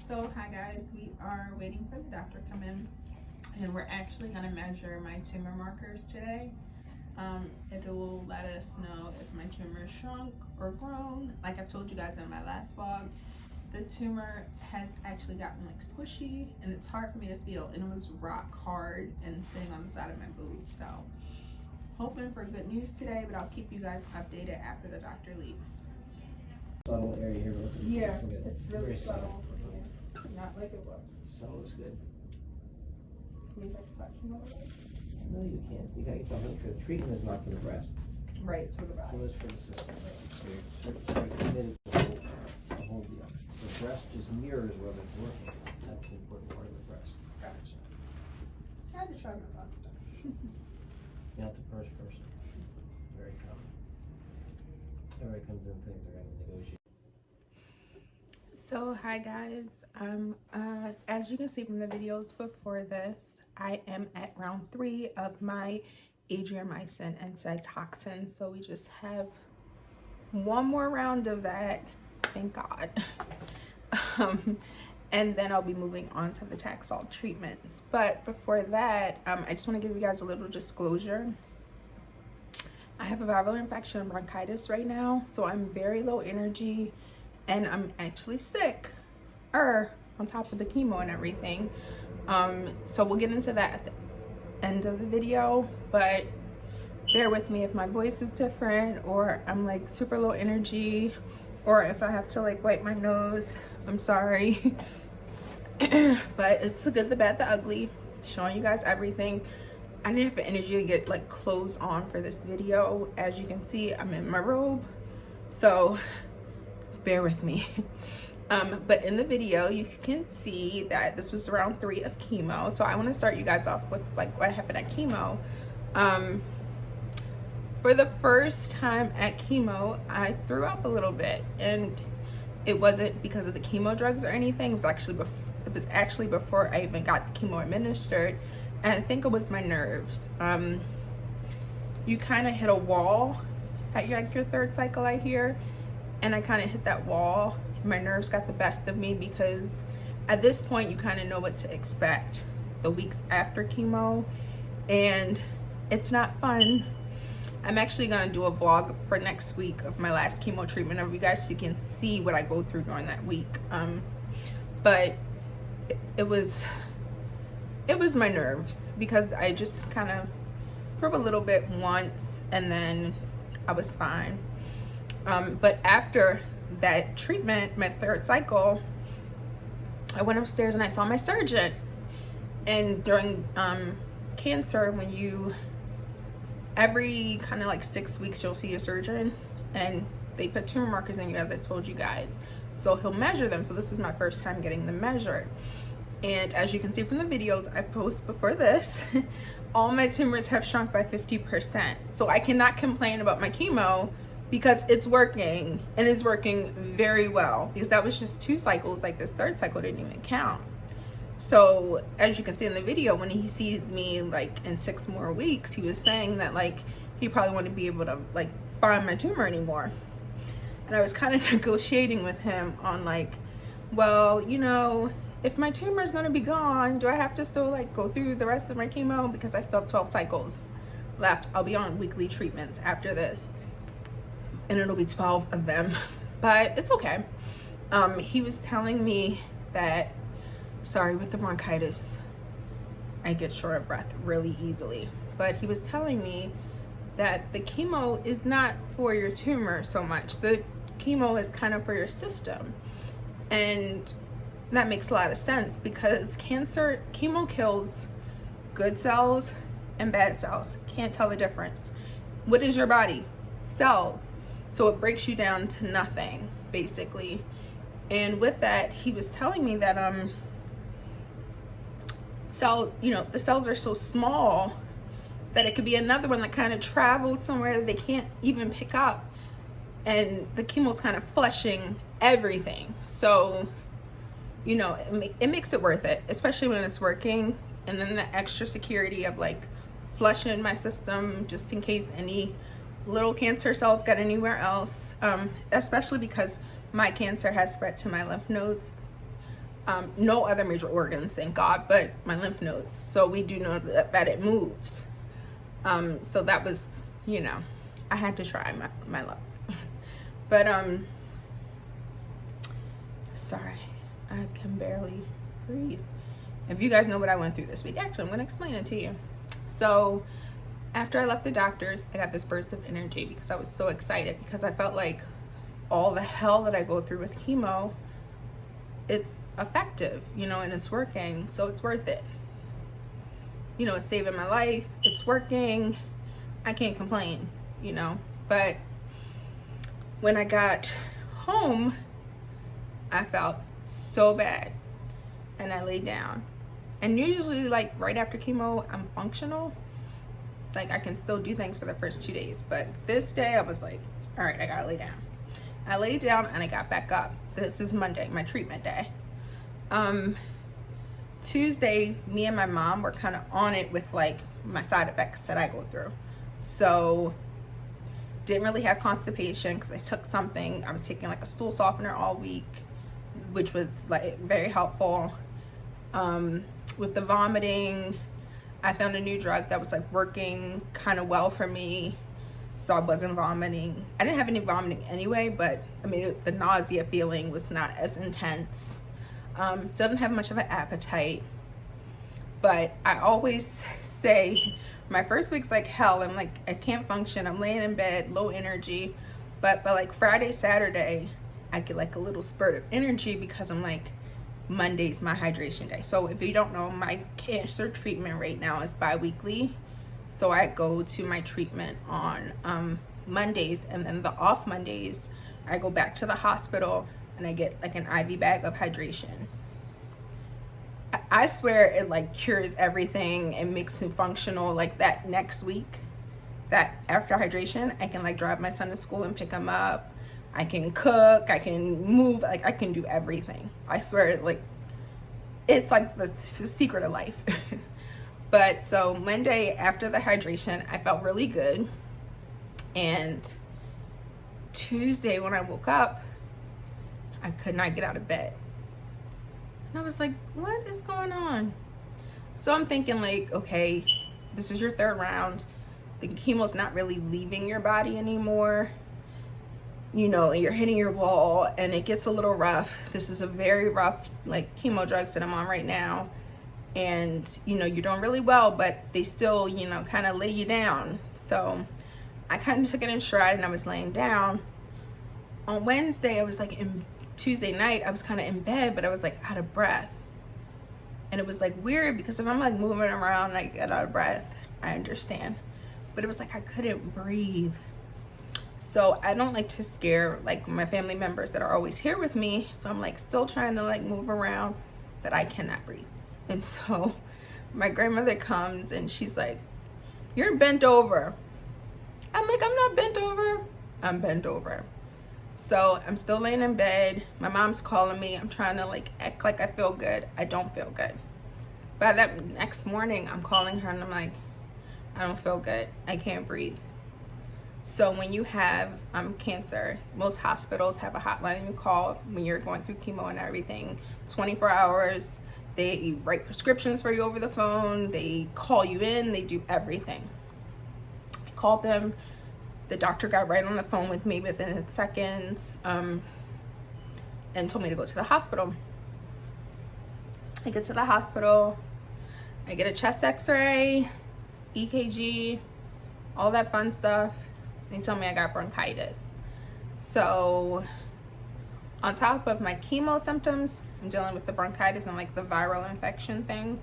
So hi guys, we are waiting for the doctor to come in, and we're actually going to measure my tumor markers today. It will let us know if my tumor shrunk or grown. Like I told you guys in my last vlog, the tumor has actually gotten like squishy and it's hard for me to feel, and it was rock hard and sitting on the side of my boob. So hoping for good news today, but I'll keep you guys updated after the doctor leaves. Subtle area here. Yeah, it's really subtle. Not like it was. Subtle is good. Means I start chemo. No, you can't. You gotta get something because treatment is not for the breast. Right, it's for the body. So it's for the system. So you're committed to the whole deal. The breast just mirrors whether it's working. That's the important part of the breast. Gotcha. I had to try my luck. You're not the first person. Very common. Everybody comes in thinking they're gonna negotiate. So hi guys, as you can see from the videos before this, I am at round 3 of my adriamycin and cytoxan. So we just have one more round of that, thank God. And then I'll be moving on to the Taxol treatments. But before that, I just want to give you guys a little disclosure. I have a viral infection and bronchitis right now, so I'm very low energy. And I'm actually sick, on top of the chemo and everything. So we'll get into that at the end of the video, but bear with me if my voice is different, or I'm like super low energy, or if I have to like wipe my nose, I'm sorry. But it's the good, the bad, the ugly, showing you guys everything. I didn't have the energy to get like clothes on for this video. As you can see, I'm in my robe, so bear with me. But in the video you can see that this was round 3 of chemo. So I want to start you guys off with like what happened at chemo. For the first time at chemo, I threw up a little bit, and it wasn't because of the chemo drugs or anything. It was actually before I even got the chemo administered, and I think it was my nerves. You kind of hit a wall at your 3rd cycle, I hear. And I kind of hit that wall. My nerves got the best of me, because at this point you kind of know what to expect the weeks after chemo, and it's not fun. I'm actually going to do a vlog for next week of my last chemo treatment of you guys, so you can see what I go through during that week. But it was my nerves, because I just kind of threw up a little bit once and then I was fine. But after that treatment, my 3rd cycle, I went upstairs and I saw my surgeon. And during cancer, when you, every kind of like 6 weeks, you'll see a surgeon, and they put tumor markers in you, as I told you guys. So he'll measure them. So this is my first time getting them measured. And as you can see from the videos I post before this, all my tumors have shrunk by 50%. So I cannot complain about my chemo, because it's working, and it's working very well, because that was just 2 cycles. Like this 3rd cycle didn't even count. So as you can see in the video, when he sees me like in 6 more weeks, he was saying that like he probably wouldn't be able to like find my tumor anymore. And I was kind of negotiating with him on like, well, you know, if my tumor is going to be gone, do I have to still like go through the rest of my chemo, because I still have 12 cycles left. I'll be on weekly treatments after this, and it'll be 12 of them, but it's okay. He was telling me that, sorry, with the bronchitis, I get short of breath really easily, but he was telling me that the chemo is not for your tumor so much. The chemo is kind of for your system, and that makes a lot of sense, because chemo kills good cells and bad cells. Can't tell the difference. What is your body? Cells. So it breaks you down to nothing, basically. And with that, he was telling me that the cells are so small that it could be another one that kind of traveled somewhere that they can't even pick up, and the chemo's kind of flushing everything. So, you know, it makes it worth it, especially when it's working. And then the extra security of like flushing my system just in case any little cancer cells got anywhere else, especially because my cancer has spread to my lymph nodes. No other major organs, thank God, but my lymph nodes. So we do know that it moves. So that was, you know, I had to try my luck. But sorry, I can barely breathe. If you guys know what I went through this week, actually, I'm gonna explain it to you. So after I left the doctors, I got this burst of energy because I was so excited, because I felt like all the hell that I go through with chemo, it's effective, you know, and it's working, so it's worth it. You know, it's saving my life, it's working, I can't complain, you know. But when I got home, I felt so bad, and I laid down. And usually, like, right after chemo, I'm functional. Like, I can still do things for the first 2 days. But this day, I was like, all right, I gotta lay down. I laid down and I got back up. This is Monday, my treatment day. Tuesday, me and my mom were kind of on it with, like, my side effects that I go through. So, didn't really have constipation because I took something. I was taking, like, a stool softener all week, which was, like, very helpful. With the vomiting, I found a new drug that was, like, working kind of well for me, so I wasn't vomiting. I didn't have any vomiting anyway, but I mean, the nausea feeling was not as intense. Still didn't have much of an appetite, but I always say my first week's like hell. I'm like, I can't function, I'm laying in bed, low energy, but by like Friday, Saturday, I get like a little spurt of energy because I'm like, Monday's my hydration day. So if you don't know, my cancer treatment right now is bi-weekly. So I go to my treatment on Mondays, and then the off Mondays, I go back to the hospital and I get like an IV bag of hydration. I swear it like cures everything and makes me functional. Like that next week, that after hydration, I can like drive my son to school and pick him up. I can cook, I can move, like I can do everything. I swear, like, it's like the secret of life. But so Monday after the hydration, I felt really good. And Tuesday when I woke up, I could not get out of bed. And I was like, what is going on? So I'm thinking like, okay, this is your third round. The chemo's not really leaving your body anymore. You know, and you're hitting your wall and it gets a little rough. This is a very rough, like, chemo drugs that I'm on right now. And, you know, you're doing really well, but they still, you know, kind of lay you down. So I kind of took it in stride and I was laying down. On Wednesday, I was like, Tuesday night, I was kind of in bed, but I was like out of breath. And it was like weird because if I'm like moving around and I get out of breath, I understand. But it was like I couldn't breathe. So I don't like to scare like my family members that are always here with me. So I'm like still trying to like move around, but I cannot breathe. And so my grandmother comes and she's like, you're bent over. I'm like, I'm not bent over. I'm bent over. So I'm still laying in bed. My mom's calling me. I'm trying to like act like I feel good. I don't feel good. By that next morning, I'm calling her and I'm like, I don't feel good. I can't breathe. So when you have cancer, most hospitals have a hotline you call when you're going through chemo and everything. 24 hours. They write prescriptions for you over the phone. They call you in. They do everything. I called them. The doctor got right on the phone with me within seconds and told me to go to the hospital. I get to the hospital. I get a chest x-ray, EKG, all that fun stuff. They told me I got bronchitis. So on top of my chemo symptoms, I'm dealing with the bronchitis and like the viral infection thing.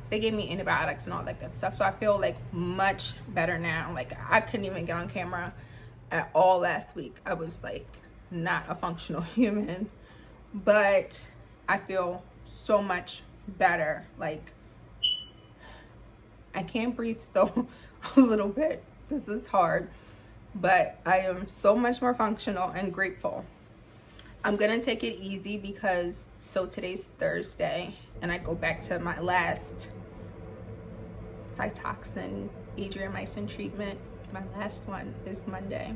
They gave me antibiotics and all that good stuff. So I feel like much better now. Like I couldn't even get on camera at all last week. I was like not a functional human, but I feel so much better. Like I can't breathe still a little bit. This is hard, but I am so much more functional and grateful. I'm gonna take it easy because today's Thursday and I go back to my last cytoxan adriamycin treatment. My last one is Monday.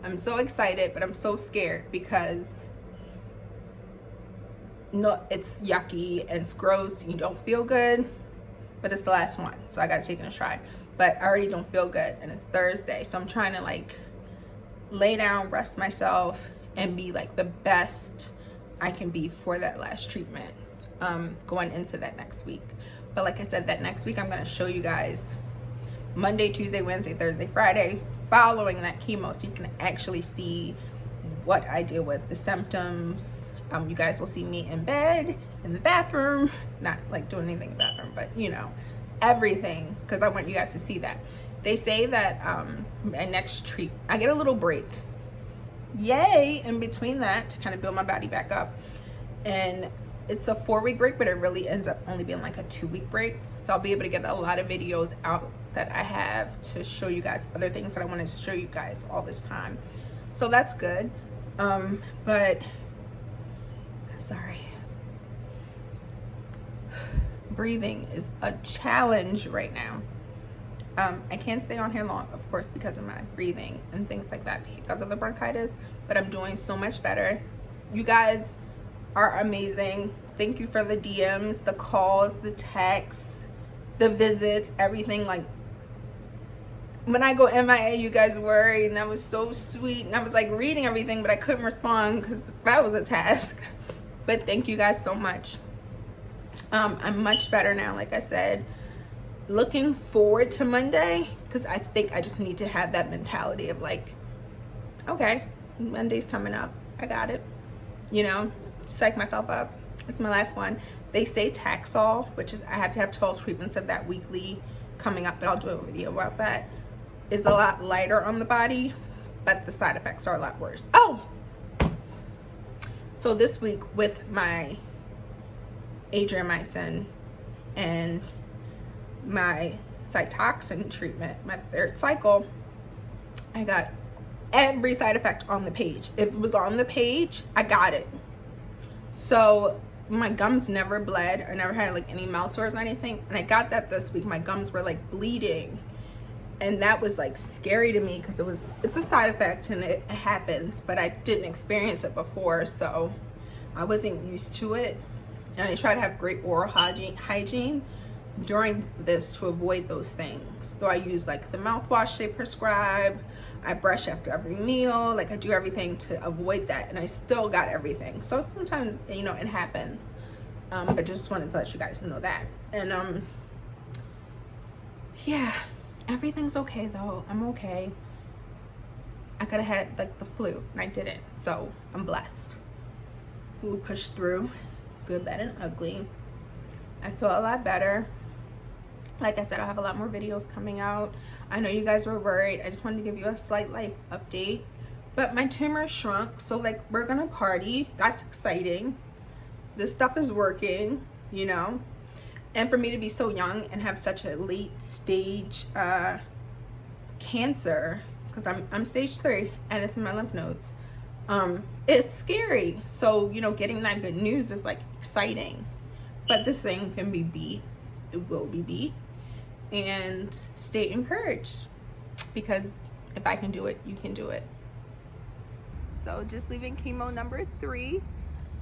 I'm so excited, but I'm so scared because no, it's yucky and it's gross and you don't feel good, but it's the last one, so I gotta take it in a stride. But I already don't feel good and it's Thursday, so I'm trying to like lay down, rest myself, and be like the best I can be for that last treatment, going into that next week. But like I said, that next week I'm gonna show you guys Monday, Tuesday, Wednesday, Thursday, Friday following that chemo, so you can actually see what I deal with, the symptoms. You guys will see me in bed, in the bathroom, not like doing anything in the bathroom, but you know, everything, because I want you guys to see that. They say that my next treat, I get a little break, yay, in between that to kind of build my body back up. And it's a 4-week break, but it really ends up only being like a 2-week break. So I'll be able to get a lot of videos out that I have to show you guys other things that I wanted to show you guys all this time. So that's good. But sorry, breathing is a challenge right now. I can't stay on here long, of course, because of my breathing and things like that, because of the bronchitis, but I'm doing so much better. You guys are amazing. Thank you for the DMs, the calls, the texts, the visits, everything. Like when I go MIA, you guys worried, and that was so sweet. And I was like reading everything, but I couldn't respond because that was a task. But thank you guys so much. I'm much better now, like I said. Looking forward to Monday, because I think I just need to have that mentality of like, okay, Monday's coming up, I got it, you know, psych myself up. It's my last one. They say Taxol, which is, I have to have 12 treatments of that weekly coming up, but I'll do a video about that, is a lot lighter on the body, but the side effects are a lot worse. Oh, so this week with my adriamycin and my cytoxan treatment, my 3rd cycle, I got every side effect on the page. If it was on the page, I got it. So my gums never bled or never had like any mouth sores or anything, and I got that this week. My gums were like bleeding, and that was like scary to me because it's a side effect and it happens, but I didn't experience it before, so I wasn't used to it. And I try to have great oral hygiene during this to avoid those things. So I use like the mouthwash they prescribe, I brush after every meal, like I do everything to avoid that, and I still got everything. So sometimes, you know, it happens, but just wanted to let you guys know that. And yeah, everything's okay though. I'm okay. I could have had like the flu and I didn't, so I'm blessed. We pushed through, good, bad, and ugly. I feel a lot better. Like I said, I'll have a lot more videos coming out. I know you guys were worried. I just wanted to give you a slight life update. But my tumor shrunk, so like we're gonna party. That's exciting. This stuff is working, you know. And for me to be so young and have such a late stage cancer, because I'm stage 3 and it's in my lymph nodes, it's scary. So, you know, getting that good news is like exciting. But this thing can be beat. It will be beat. And stay encouraged, because if I can do it, you can do it. So just leaving chemo number 3,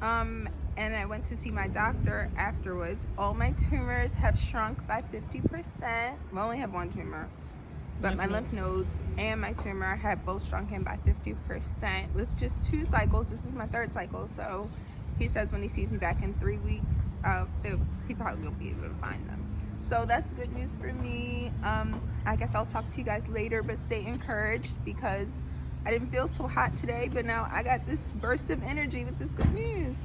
and I went to see my doctor afterwards. All my tumors have shrunk by 50%. I only have 1 tumor, but my lymph nodes and my tumor have both shrunken by 50% with just 2 cycles. This is my 3rd cycle, so he says when he sees me back in 3 weeks, he probably will be able to find them. So that's good news for me. I guess I'll talk to you guys later, but stay encouraged, because I didn't feel so hot today, but now I got this burst of energy with this good news.